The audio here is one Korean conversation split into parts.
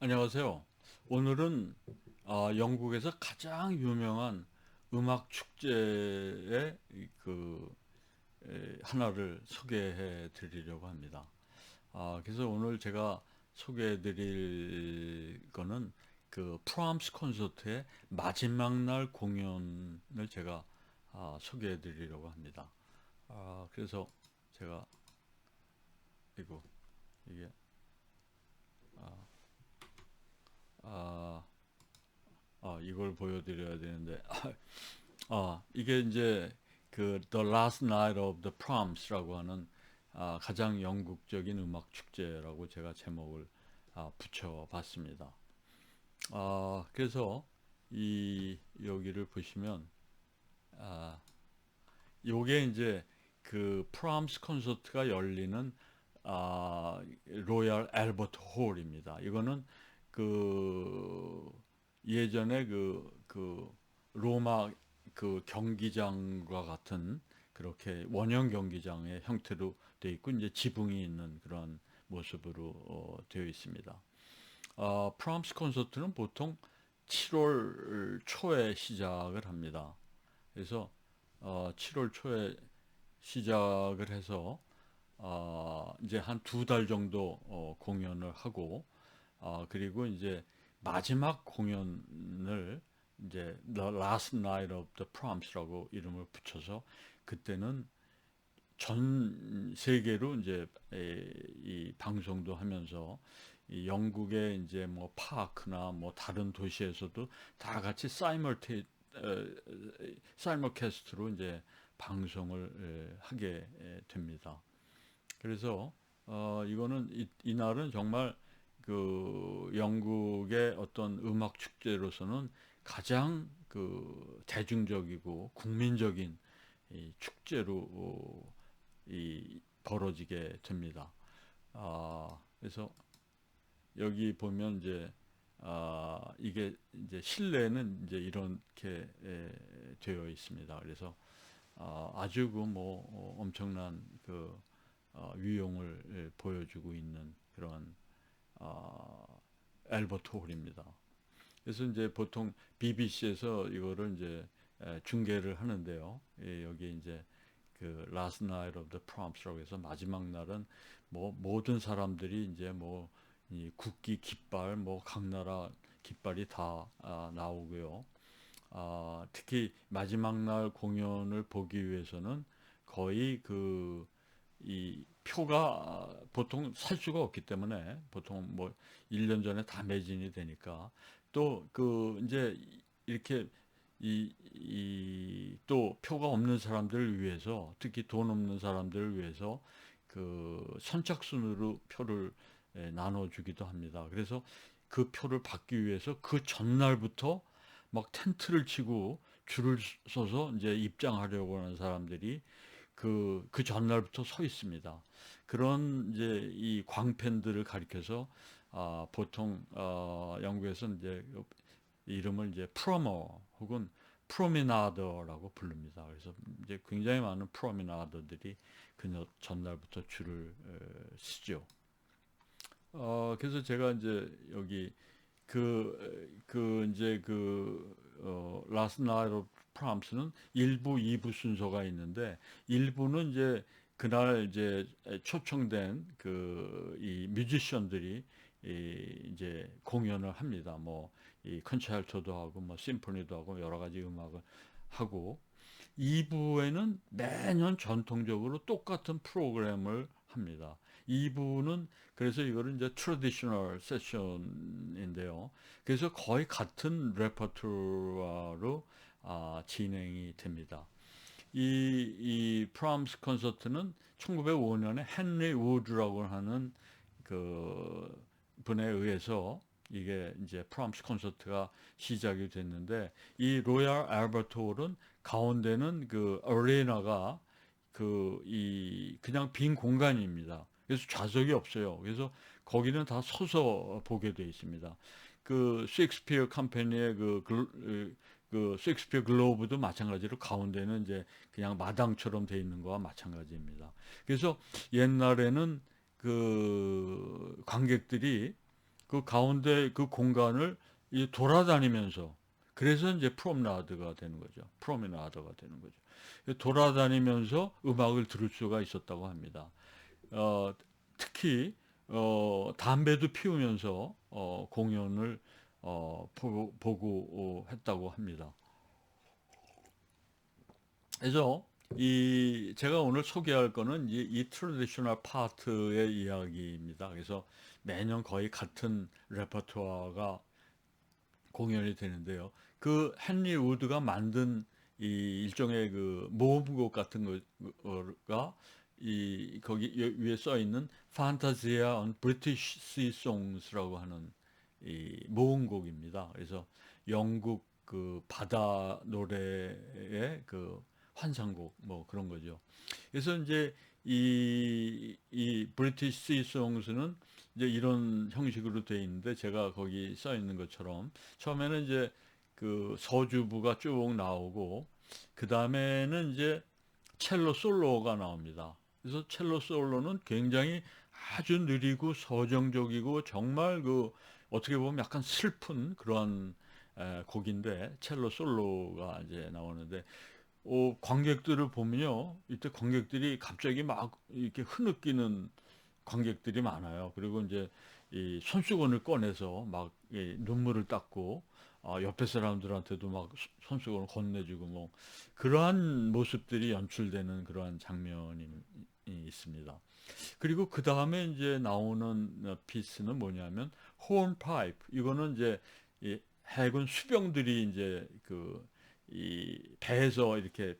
안녕하세요. 오늘은 영국에서 가장 유명한 음악 축제의 하나를 소개해 드리려고 합니다. 그래서 오늘 제가 소개해 드릴 거는 그 프람스 콘서트의 마지막 날 공연을 제가 소개해 드리려고 합니다. 그래서 제가 이거 이게 아, 이걸 보여드려야 되는데 이게 이제 그 The Last Night of the Proms라고 하는 가장 영국적인 음악 축제라고 제가 제목을 붙여봤습니다. 그래서 이 여기를 보시면 요게 이제 그 프람스 콘서트가 열리는 로얄 앨버트 홀입니다. 이거는 그 예전에 그 로마 그 경기장과 같은 그렇게 원형 경기장의 형태로 되어 있고 이제 지붕이 있는 그런 모습으로 되어 있습니다. 프람스 콘서트는 보통 7월 초에 시작을 합니다. 그래서 7월 초에 시작을 해서 이제 한 두 달 정도 공연을 하고 그리고 이제 마지막 공연을 이제 The Last Night of the Proms라고 이름을 붙여서 그때는 전 세계로 이제 이 방송도 하면서 이 영국의 이제 뭐 파크나 뭐 다른 도시에서도 다 같이 사이머캐스트로 이제 방송을 하게 됩니다. 그래서 이거는 이날은 정말 그 영국의 어떤 음악 축제로서는 가장 그 대중적이고 국민적인 이 축제로 이 벌어지게 됩니다. 그래서 여기 보면 이제 이게 이제 실내는 이제 이렇게 되어 있습니다. 그래서 아주 그 뭐 엄청난 그 위용을 보여주고 있는 그런 앨버트 홀입니다. 그래서 이제 보통 BBC에서 이거를 이제 중계를 하는데요. 여기 이제 그 Last Night of the Proms라고 해서 마지막 날은 뭐 모든 사람들이 이제 뭐 이 국기 깃발 뭐 각 나라 깃발이 다 나오고요. 특히 마지막 날 공연을 보기 위해서는 거의 이 표가 보통 살 수가 없기 때문에 보통 뭐 1년 전에 다 매진이 되니까 또 그 이제 이렇게 또 표가 없는 사람들을 위해서 특히 돈 없는 사람들을 위해서 그 선착순으로 표를 나눠주기도 합니다. 그래서 그 표를 받기 위해서 그 전날부터 막 텐트를 치고 줄을 서서 이제 입장하려고 하는 사람들이 그 전날부터 서 있습니다. 그런 이제 이 광팬들을 가리켜서 보통 영국에서 이제 이름을 이제 프로머 혹은 프로미나더라고 부릅니다. 그래서 이제 굉장히 많은 프로미나더들이 그 전날부터 줄을 서죠. 그래서 제가 이제 여기 이제 Last Night of Proms는 1부, 2부 순서가 있는데, 1부는 이제 그날 이제 초청된 이 뮤지션들이 이제 공연을 합니다. 뭐, 이 컨체르토도 하고, 뭐, 심포니도 하고, 여러 가지 음악을 하고, 2부에는 매년 전통적으로 똑같은 프로그램을 합니다. 2부는 그래서 이거를 이제 트래디셔널 세션인데요. 그래서 거의 같은 레퍼토리로 진행이 됩니다. 이 프람스 콘서트는 1905년에 헨리 우드라고 하는 그 분에 의해서 이게 이제 프람스 콘서트가 시작이 됐는데 이 로얄 알버트 홀은 가운데는 그 어레나가 그냥 빈 공간입니다. 그래서 좌석이 없어요. 그래서 거기는 다 서서 보게 돼 있습니다. 그 셰익스피어 컴퍼니의 그 셰익스피어 글로브도 마찬가지로 가운데는 이제 그냥 마당처럼 돼 있는 거와 마찬가지입니다. 그래서 옛날에는 그 관객들이 그 가운데 그 공간을 이 돌아다니면서, 그래서 이제 프롬나드가 되는 거죠. 프로미나드가 되는 거죠. 돌아다니면서 음악을 들을 수가 있었다고 합니다. 특히 담배도 피우면서 공연을 보고 했다고 합니다. 그래서 이 제가 오늘 소개할 거는 이 트래디셔널 파트의 이야기입니다. 그래서 매년 거의 같은 레퍼토어가 공연이 되는데요. 그 헨리 우드가 만든 이 일종의 그 모음곡 같은 거가 이 거기 위에 써 있는 판타지아 on British Sea Songs라고 하는 이 모음곡입니다. 그래서 영국 그 바다 노래의 그 환상곡 뭐 그런 거죠. 그래서 이제 이 브리티시 시송스는 이제 이런 형식으로 돼 있는데, 제가 거기 써 있는 것처럼 처음에는 이제 그 서주부가 쭉 나오고, 그 다음에는 이제 첼로 솔로가 나옵니다. 그래서 첼로 솔로는 굉장히 아주 느리고 서정적이고 정말 그 어떻게 보면 약간 슬픈 그런 곡인데, 첼로 솔로가 이제 나오는데, 관객들을 보면요, 이때 관객들이 갑자기 막 이렇게 흐느끼는 관객들이 많아요. 그리고 이제 이 손수건을 꺼내서 막 눈물을 닦고, 옆에 사람들한테도 막 손수건을 건네주고, 뭐 그러한 모습들이 연출되는 그러한 장면이 있습니다. 그리고 그 다음에 이제 나오는 피스는 뭐냐면 호언파이프. 이거는 이제 이 해군 수병들이 이제 그 이 배에서 이렇게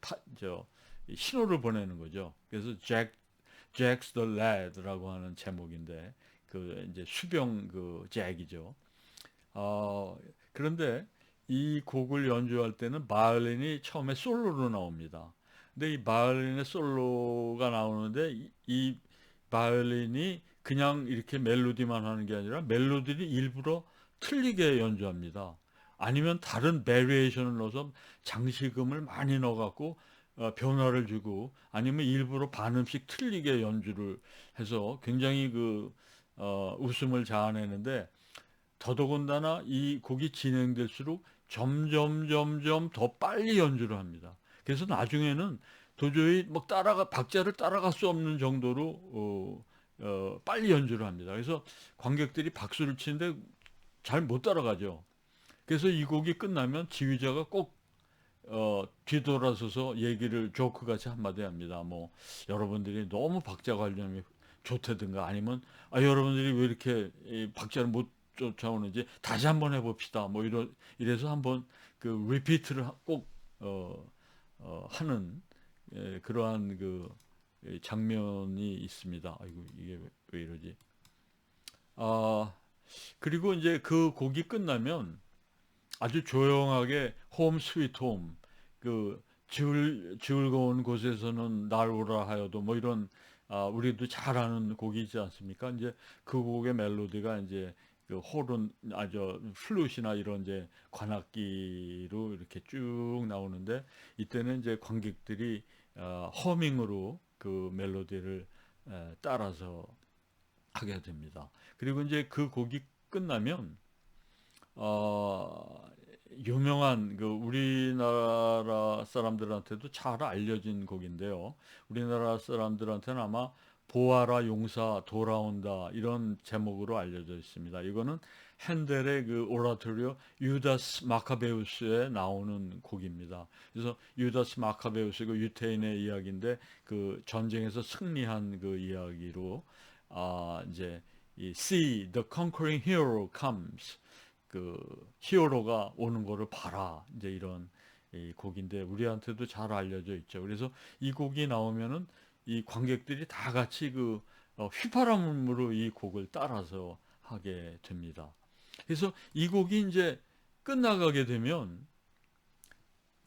신호를 보내는 거죠. 그래서 Jack's the Lad라고 하는 제목인데, 그 이제 수병 그 잭이죠. 어, 그런데 이 곡을 연주할 때는 바이올린이 처음에 솔로로 나옵니다. 근데 이 바이올린의 솔로가 나오는데 이 바이올린이 그냥 이렇게 멜로디만 하는 게 아니라 멜로디를 일부러 틀리게 연주합니다. 아니면 다른 베리에이션을 넣어서 장식음을 많이 넣어갖고 변화를 주고, 아니면 일부러 반음씩 틀리게 연주를 해서 굉장히 그 웃음을 자아내는데, 더더군다나 이 곡이 진행될수록 점점 더 빨리 연주를 합니다. 그래서 나중에는 도저히 뭐 박자를 따라갈 수 없는 정도로 빨리 연주를 합니다. 그래서 관객들이 박수를 치는데 잘 못 따라가죠. 그래서 이 곡이 끝나면 지휘자가 꼭 뒤돌아서서 얘기를 조크 같이 한마디 합니다. 뭐 여러분들이 너무 박자 관념이 좋다든가, 아니면 여러분들이 왜 이렇게 이 박자를 못 쫓아오는지 다시 한번 해봅시다. 뭐 이래서 한번 그 리피트를 꼭 하는 그러한 그 장면이 있습니다. 아이고 이게 왜 이러지? 아, 그리고 이제 그 곡이 끝나면 아주 조용하게 홈 스위트 홈, 그 즐거운 곳에서는 날 오라 하여도, 뭐 이런 우리도 잘 아는 곡이지 않습니까? 이제 그 곡의 멜로디가 이제 그 호른 아주 플룻이나 이런 이제 관악기로 이렇게 쭉 나오는데, 이때는 이제 관객들이 허밍으로 그 멜로디를 따라서 하게 됩니다. 그리고 이제 그 곡이 끝나면 어, 유명한 그 우리나라 사람들한테도 잘 알려진 곡인데요. 우리나라 사람들한테는 아마 보아라 용사 돌아온다 이런 제목으로 알려져 있습니다. 이거는 핸델의 그 오라토리오 유다스 마카베우스에 나오는 곡입니다. 그래서 유다스 마카베우스 그 유태인의 이야기인데, 그 전쟁에서 승리한 그 이야기로 이제 이 See the conquering hero comes, 그 히어로가 오는 거를 봐라, 이제 이런 이 곡인데 우리한테도 잘 알려져 있죠. 그래서 이 곡이 나오면은 이 관객들이 다 같이 그 휘파람으로 이 곡을 따라서 하게 됩니다. 그래서 이 곡이 이제 끝나가게 되면,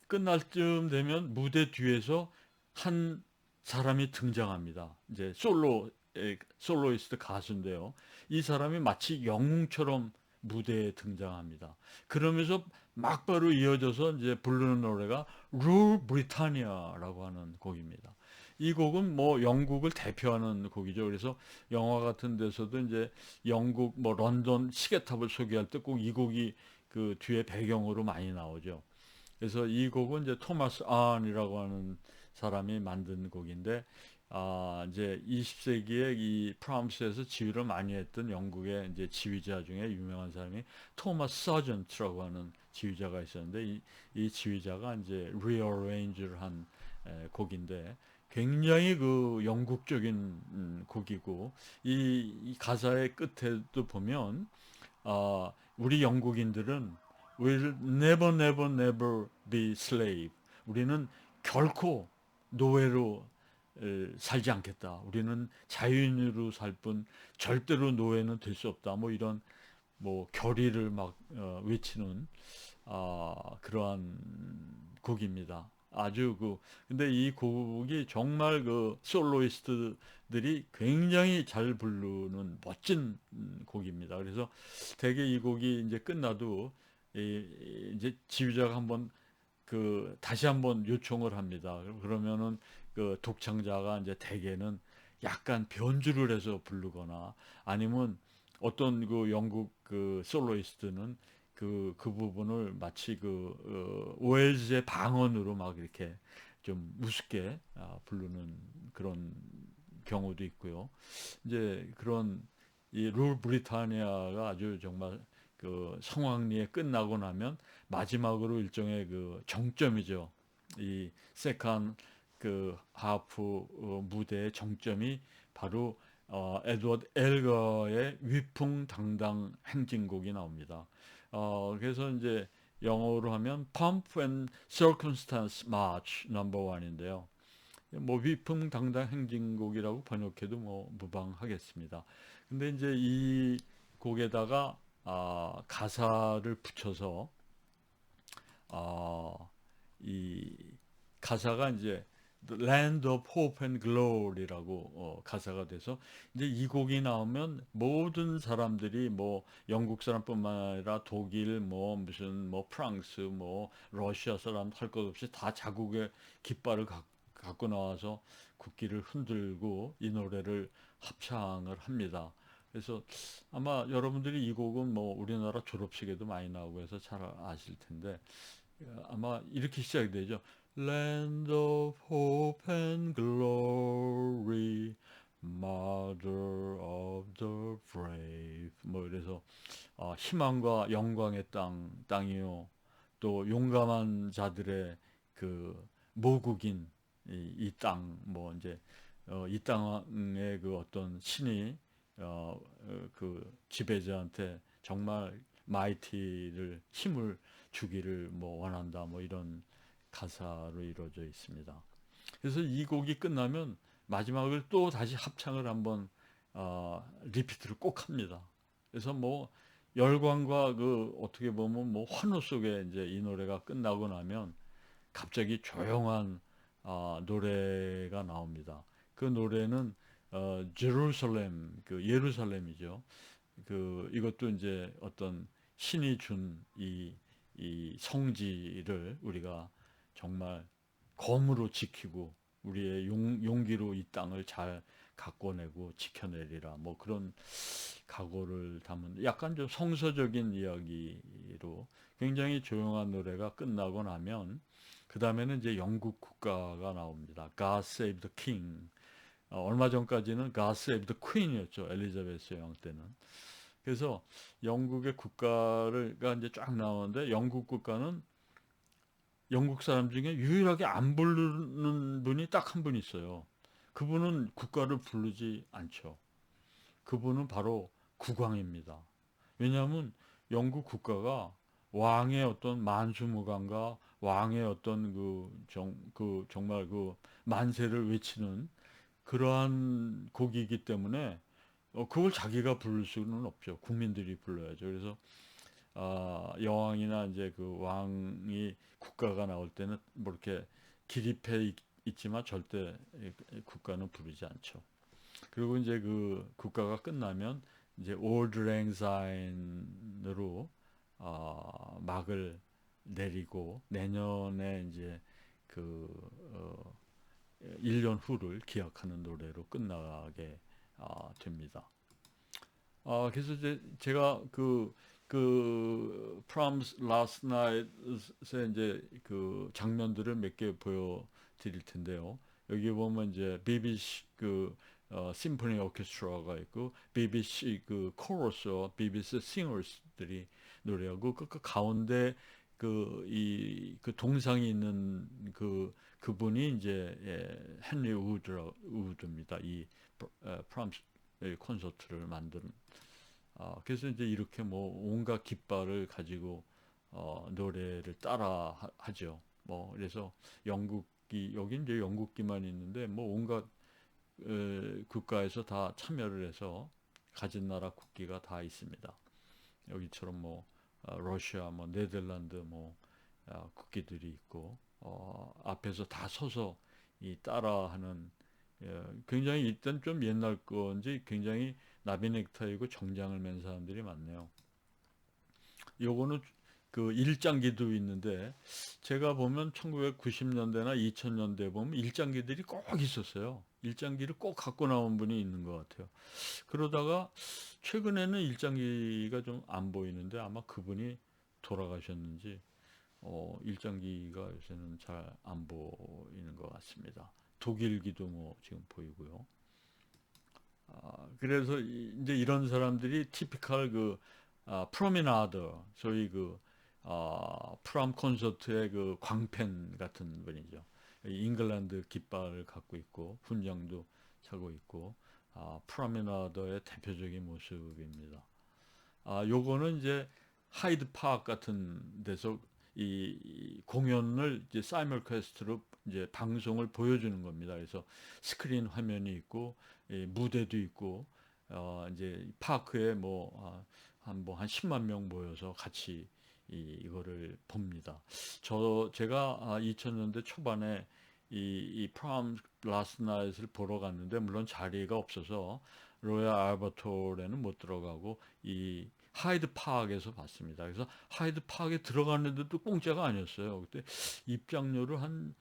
끝날 쯤 되면 무대 뒤에서 한 사람이 등장합니다. 이제 솔로이스트 가수인데요. 이 사람이 마치 영웅처럼 무대에 등장합니다. 그러면서 막바로 이어져서 이제 부르는 노래가 룰 브리타니아라고 하는 곡입니다. 이 곡은 뭐 영국을 대표하는 곡이죠. 그래서 영화 같은 데서도 이제 영국 뭐 런던 시계탑을 소개할 때 꼭 이 곡이 그 뒤에 배경으로 많이 나오죠. 그래서 이 곡은 이제 토마스 안이라고 하는 사람이 만든 곡인데, 이제 20세기에 이 프랑스에서 지휘를 많이 했던 영국의 이제 지휘자 중에 유명한 사람이 토마스 서전트라고 하는 지휘자가 있었는데, 이 지휘자가 이제 리어레인지를 한 곡인데, 굉장히 그 영국적인 곡이고, 이 가사의 끝에도 보면 우리 영국인들은 will never never never be slave. 우리는 결코 노예로 살지 않겠다. 우리는 자유인으로 살 뿐 절대로 노예는 될 수 없다. 뭐 이런 뭐 결의를 막 외치는 그러한 곡입니다. 아주 근데 이 곡이 정말 그 솔로이스트들이 굉장히 잘 부르는 멋진 곡입니다. 그래서 대개 이 곡이 이제 끝나도 이제 지휘자가 한번 다시 한번 요청을 합니다. 그러면은 그 독창자가 이제 대개는 약간 변주를 해서 부르거나 아니면 어떤 그 영국 그 솔로이스트는 그 부분을 마치 웨일즈의 방언으로 막 이렇게 좀 우습게 부르는 그런 경우도 있고요. 이제 그런 이 룰 브리타니아가 아주 정말 그 성황리에 끝나고 나면 마지막으로 일종의 그 정점이죠. 이 세컨 그 하프 무대의 정점이 바로 에드워드 엘거의 위풍당당 행진곡이 나옵니다. 그래서 이제 영어로 하면 Pomp and Circumstance March No. 1인데요. 뭐 위풍당당 행진곡이라고 번역해도 뭐 무방하겠습니다. 근데 이제 이 곡에다가 가사를 붙여서 이 가사가 이제 The Land of Hope and Glory라고 가사가 돼서 이제 이 곡이 나오면 모든 사람들이 뭐 영국 사람뿐만 아니라 독일 뭐 무슨 뭐 프랑스 뭐 러시아 사람 할 것 없이 다 자국의 깃발을 갖고 나와서 국기를 흔들고 이 노래를 합창을 합니다. 그래서 아마 여러분들이 이 곡은 뭐 우리나라 졸업식에도 많이 나오고 해서 잘 아실 텐데 아마 이렇게 시작이 되죠. Land of hope and glory, Mother of the brave. 뭐 이래서 희망과 영광의 땅이요. 또 용감한 자들의 그 모국인 이 땅, 뭐 이제 이 땅의 그 어떤 신이 그 지배자한테 정말 마이티를 힘을 주기를 뭐 원한다 뭐 이런 가사로 이루어져 있습니다. 그래서 이 곡이 끝나면 마지막을 또 다시 합창을 한번 리피트를 꼭 합니다. 그래서 뭐 열광과 그 어떻게 보면 뭐 환호 속에 이제 이 노래가 끝나고 나면 갑자기 조용한 노래가 나옵니다. 그 노래는 제루살렘 그 예루살렘이죠. 이것도 이제 어떤 신이 준 이 성지를 우리가 정말 검으로 지키고 우리의 용기로 이 땅을 잘 가꿔내고 지켜내리라 뭐 그런 각오를 담은 약간 좀 성서적인 이야기로 굉장히 조용한 노래가 끝나고 나면 그 다음에는 이제 영국 국가가 나옵니다. God Save the King. 얼마 전까지는 God Save the Queen이었죠. 엘리자베스 여왕 때는. 그래서 영국의 국가가 이제 쫙 나오는데 영국 국가는 영국 사람 중에 유일하게 안 부르는 분이 딱 한 분 있어요. 그분은 국가를 부르지 않죠. 그분은 바로 국왕입니다. 왜냐하면 영국 국가가 왕의 어떤 만수무강과 왕의 어떤 정말 그 만세를 외치는 그러한 곡이기 때문에 그걸 자기가 부를 수는 없죠. 국민들이 불러야죠. 그래서 여왕이나 이제 그 왕이 국가가 나올 때는 뭐 이렇게 기립해 있지만 절대 국가는 부르지 않죠. 그리고 이제 그 국가가 끝나면 이제 Old Lang Syne으로 막을 내리고 내년에 이제 그 1년 후를 기약하는 노래로 끝나게 됩니다. 그래서 이제 제가 그 Proms Last Night의 이제 그 장면들을 몇 개 보여드릴 텐데요. 여기 보면 이제 BBC 심포니 오케스트라가 있고 BBC 그 코러스와 BBC 싱어스들이 노래하고 그 가운데 그 동상이 있는 그분이 이제 헨리 우드입니다. 이 프람스 콘서트를 만든 그래서 이제 이렇게 뭐 온갖 깃발을 가지고 노래를 따라 하죠. 뭐 그래서 영국기 여기 이제 영국기만 있는데 뭐 온갖 국가에서 다 참여를 해서 가진 나라 국기가 다 있습니다. 여기처럼 뭐 러시아, 뭐 네덜란드 뭐 국기들이 있고 앞에서 다 서서 이 따라하는 굉장히 일단 좀 옛날 건지 굉장히 나비 넥타이고 정장을 맨 사람들이 많네요. 요거는 그 일장기도 있는데 제가 보면 1990년대나 2000년대 보면 일장기들이 꼭 있었어요. 일장기를 꼭 갖고 나온 분이 있는 것 같아요. 그러다가 최근에는 일장기가 좀 안 보이는데 아마 그분이 돌아가셨는지 일장기가 요새는 잘 안 보이는 것 같습니다. 독일기도 뭐 지금 보이고요. 그래서 이제 이런 사람들이 티피컬 프로미나더 소위 프람 콘서트의 그 광팬 같은 분이죠. 잉글랜드 깃발을 갖고 있고 훈장도 차고 있고 프로미나더의 대표적인 모습입니다. 요거는 이제 하이드 파크 같은 데서 이 공연을 이제 사이멀캐스트로 이제 방송을 보여주는 겁니다. 그래서 스크린 화면이 있고 무대도 있고 이제 파크에 한 10만 명 모여서 같이 이거를 봅니다. 제가 2000년대 초반에 이 프롬 라스트 나잇을 보러 갔는데 물론 자리가 없어서 로얄 알버토에는 못 들어가고 이 하이드 파크에서 봤습니다. 그래서 하이드 파크에 들어갔는데도 공짜가 아니었어요. 그때 입장료를 한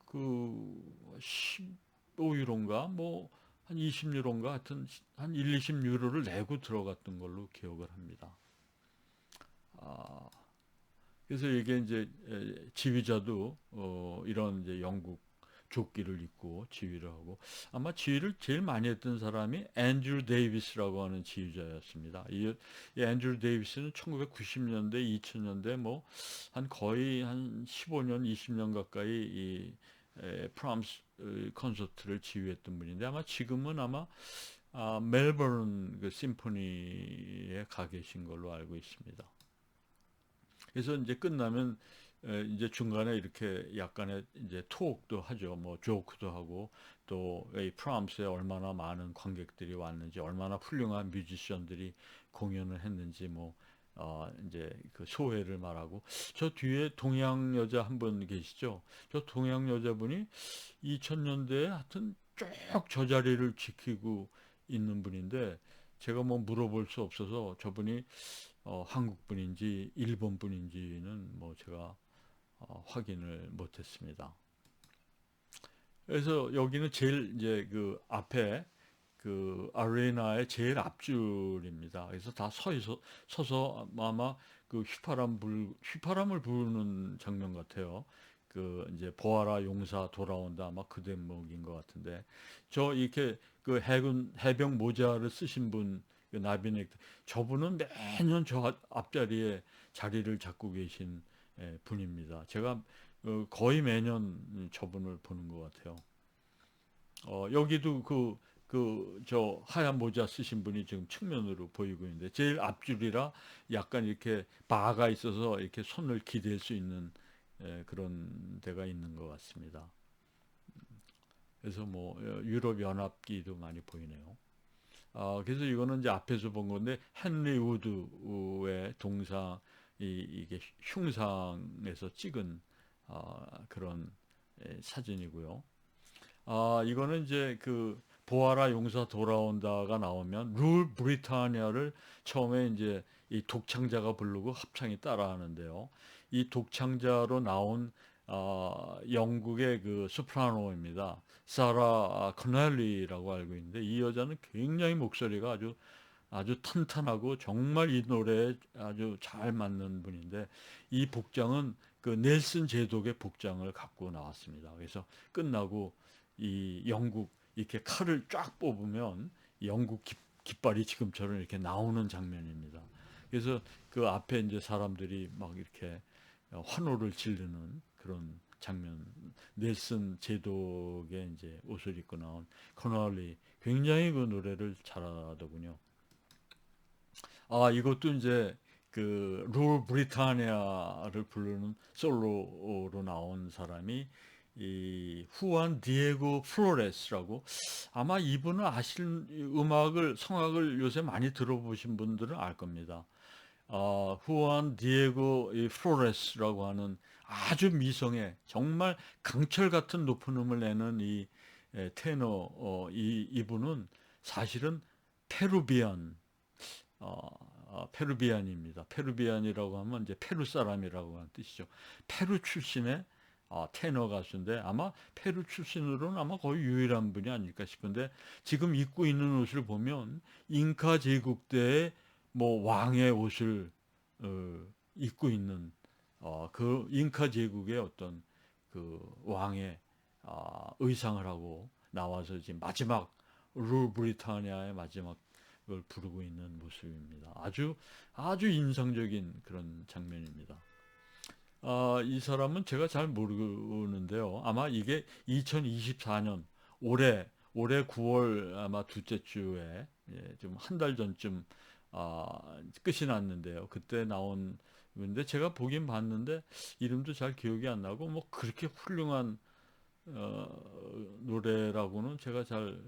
15유로인가 한 20유로인가 하여튼 한 1, 20유로를 내고 들어갔던 걸로 기억을 합니다. 그래서 이게 이제 지휘자도 이런 이제 영국 조끼를 입고 지휘를 하고 아마 지휘를 제일 많이 했던 사람이 앤드류 데이비스라고 하는 지휘자였습니다. 이 앤드류 데이비스는 1990년대, 2000년대 뭐 한 거의 한 15년, 20년 가까이 이 프람스 콘서트를 지휘했던 분인데 아마 지금은 아마 멜버른 그 심포니에 가 계신 걸로 알고 있습니다. 그래서 이제 끝나면 이제 중간에 이렇게 약간의 이제 토크도 하죠. 뭐 조크도 하고 또 이 프랑스에 얼마나 많은 관객들이 왔는지, 얼마나 훌륭한 뮤지션들이 공연을 했는지 이제 그 소회를 말하고 저 뒤에 동양 여자 한 분 계시죠? 저 동양 여자분이 2000년대에 하여튼 쭉 저 자리를 지키고 있는 분인데 제가 뭐 물어볼 수 없어서 저분이 한국 분인지 일본 분인지는 뭐 제가 확인을 못했습니다. 그래서 여기는 제일 이제 그 앞에 그 아레나의 제일 앞줄입니다. 그래서 다 서서 아마 그 휘파람을 부르는 장면 같아요. 그 이제 보아라 용사 돌아온다 아마 그 대목인 것 같은데 저 이렇게 그 해병 모자를 쓰신 분 그 나비넥 저분은 매년 저 앞자리에 자리를 잡고 계신 분입니다. 제가 거의 매년 저분을 보는 것 같아요. 여기도 저 하얀 모자 쓰신 분이 지금 측면으로 보이고 있는데 제일 앞줄이라 약간 이렇게 바가 있어서 이렇게 손을 기댈 수 있는 그런 데가 있는 것 같습니다. 그래서 뭐 유럽 연합기도 많이 보이네요. 그래서 이거는 이제 앞에서 본 건데 헨리 우드의 동상 이게 흉상에서 찍은 그런 사진이고요. 이거는 이제 그 보아라 용사 돌아온다가 나오면 룰 브리타니아를 처음에 이제 이 독창자가 부르고 합창이 따라하는데요. 이 독창자로 나온 영국의 그 소프라노입니다. 사라 커넬리라고 알고 있는데 이 여자는 굉장히 목소리가 아주 탄탄하고 정말 이 노래에 아주 잘 맞는 분인데 이 복장은 그 넬슨 제독의 복장을 갖고 나왔습니다. 그래서 끝나고 이 영국 이렇게 칼을 쫙 뽑으면 영국 깃발이 지금처럼 이렇게 나오는 장면입니다. 그래서 그 앞에 이제 사람들이 막 이렇게 환호를 지르는 그런 장면. 넬슨 제독의 이제 옷을 입고 나온 커널리 굉장히 그 노래를 잘하더군요. 이것도 이제 그 룰 브리타니아를 부르는 솔로로 나온 사람이 이 후안 디에고 플로레스라고 아마 이분은 음악을 성악을 요새 많이 들어보신 분들은 알 겁니다. 후안 디에고 이 플로레스라고 하는 아주 미성의 정말 강철 같은 높은 음을 내는 이 테너 이분은 사실은 페루비안 페루비안입니다. 페루비안이라고 하면 이제 페루 사람이라고 하는 뜻이죠. 페루 출신의 테너 가수인데 아마 페루 출신으로는 아마 거의 유일한 분이 아닐까 싶은데 지금 입고 있는 옷을 보면 잉카 제국 때의 뭐 왕의 옷을 입고 있는 그 잉카 제국의 어떤 그 왕의 의상을 하고 나와서 지금 마지막 룰 브리타니아의 마지막 걸 부르고 있는 모습입니다. 아주 인상적인 그런 장면입니다. 이 사람은 제가 잘 모르는데요. 아마 이게 2024년 올해 9월 아마 둘째 주에 좀 한 달 전쯤 끝이 났는데요. 그때 나온 건데 제가 보긴 봤는데 이름도 잘 기억이 안 나고 뭐 그렇게 훌륭한 노래라고는 제가 잘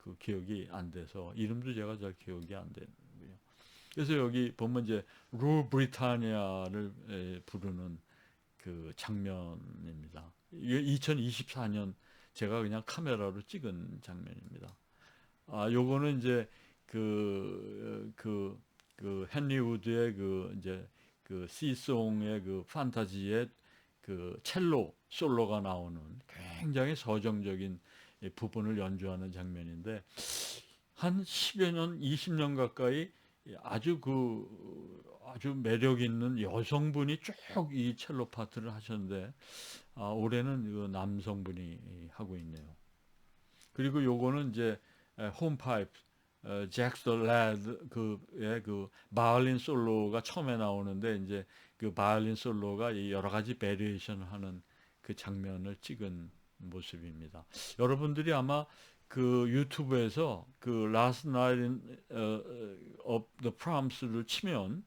그 기억이 안 돼서 이름도 제가 잘 기억이 안 되고요. 그래서 여기 보면 이제 룰 브리타니아를 부르는 그 장면입니다. 이게 2024년 제가 그냥 카메라로 찍은 장면입니다. 요거는 이제 그 헨리 우드의 그 이제 그 시송의 그 판타지의 그 첼로 솔로가 나오는 굉장히 서정적인 부분을 연주하는 장면인데 한 10여 년, 20년 가까이 아주 매력 있는 여성분이 쭉 이 첼로 파트를 하셨는데 올해는 그 남성분이 하고 있네요. 그리고 요거는 이제 홈파이프 잭스 더 레드 그의 그 바이올린 솔로가 처음에 나오는데 이제 그 바이올린 솔로가 여러 가지 베리에이션을 하는 그 장면을 찍은 모습입니다. 여러분들이 아마 그 유튜브에서 그 Last Night of the Proms를 치면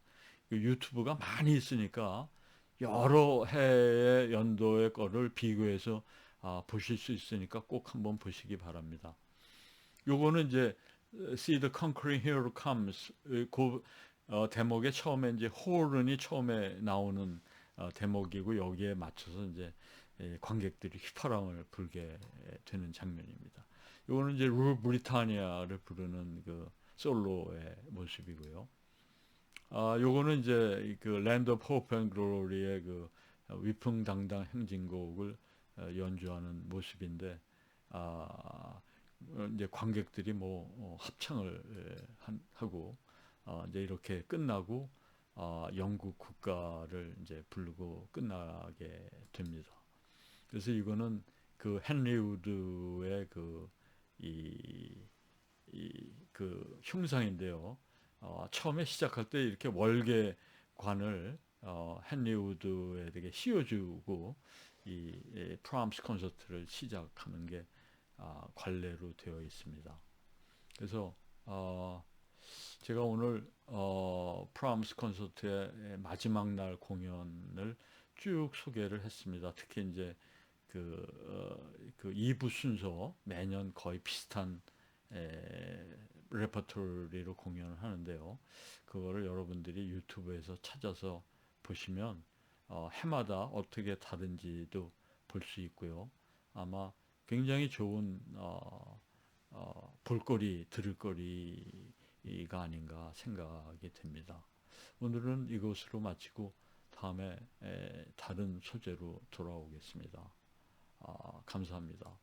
그 유튜브가 많이 있으니까 여러 해의 연도의 거를 비교해서 보실 수 있으니까 꼭 한번 보시기 바랍니다. 요거는 이제 See the Conquering Hero Comes 그 대목의 처음에 이제 호른이 처음에 나오는 대목이고 여기에 맞춰서 이제 관객들이 휘파람을 불게 되는 장면입니다. 요거는 이제 룰 브리타니아를 부르는 그 솔로의 모습이고요. 요거는 이제 그 랜드 오브 호프 앤 글로리의 그 위풍당당 행진곡을 연주하는 모습인데 이제 관객들이 뭐 합창을 하고 이제 이렇게 끝나고 영국 국가를 이제 부르고 끝나게 됩니다. 그래서 이거는 그 헨리 우드의 그 흉상인데요. 처음에 시작할 때 이렇게 월계관을 헨리 우드에게 씌워주고 이 프람스 콘서트를 시작하는 게 관례로 되어 있습니다. 그래서 제가 오늘 프람스 콘서트의 마지막 날 공연을 쭉 소개를 했습니다. 특히 이제 그 2부 순서 매년 거의 비슷한 레퍼토리로 공연을 하는데요. 그거를 여러분들이 유튜브에서 찾아서 보시면 해마다 어떻게 다른지도 볼 수 있고요. 아마 굉장히 좋은 볼거리, 들을거리가 아닌가 생각이 됩니다. 오늘은 이것으로 마치고 다음에 다른 소재로 돌아오겠습니다. 감사합니다.